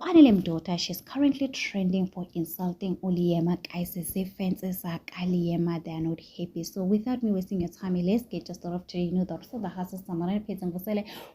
Anelem daughter, she's currently trending for insulting Liema. Guys, the fences are Liema, they are not happy. So without me wasting your time, let's get just started to the house of Samaran Pets.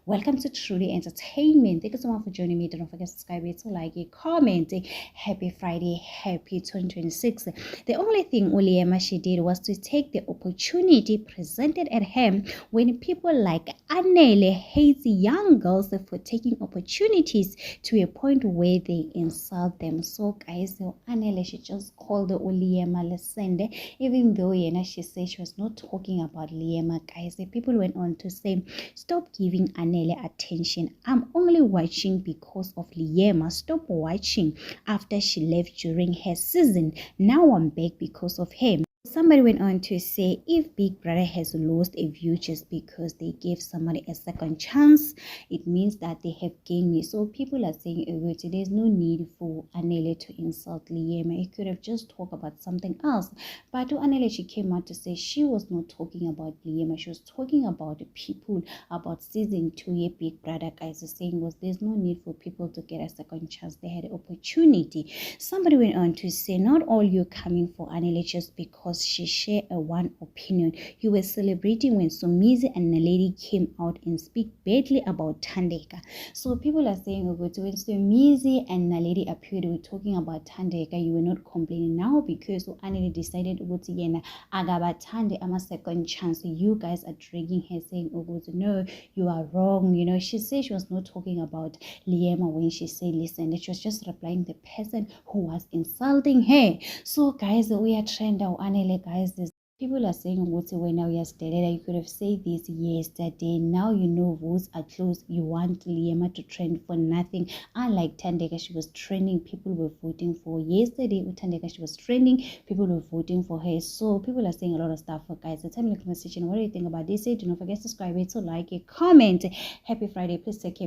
Welcome to Truly Entertainment. Thank you so much for joining me. Don't forget to subscribe, to like it, comment. Happy Friday, happy 2026. The only thing Liema she did was to take the opportunity presented at him when people like Anele hates young girls for taking opportunities to a point where they insult them. So guys, Anele, she just called the Liema Lesende, even though she said she was not talking about Liema. Guys, the people went on to say, stop giving Anele attention. I'm only watching because of Liema. Stop watching after she left during her season. Now I'm back because of him. Somebody went on to say, if Big Brother has lost a view just because they gave somebody a second chance, it means that they have gained me. So people are saying, there's no need for Anele to insult Liema. He could have just talked about something else. But Anele, she came out to say she was not talking about Liema. She was talking about the people, about season 2. Big Brother guys are saying there's no need for people to get a second chance. They had an opportunity. Somebody went on to say, not all you coming for Anele just because she shared a one opinion. You were celebrating when Somizi and Naledi came out and speak badly about Thandeka. So people are saying, when Somizi and Naledi appeared, we were talking about Thandeka, you were not complaining. Now because Anele decided to agabathande a second chance, you guys are dragging her saying, no, you are wrong. She said she was not talking about Liema when she said, listen, she was just replying the person who was insulting her. So guys, we are trending Anele. Guys, this people are saying when now yesterday you could have said this yesterday. Now votes are closed. You want Liema to trend for nothing. Unlike Thandeka, she was trending, people were voting for. Yesterday with Thandeka, she was trending, people were voting for her. So people are saying a lot of stuff. Guys, tell me in the comment section, what do you think about this? Do not forget to subscribe, to like it, comment. Happy Friday, please take care.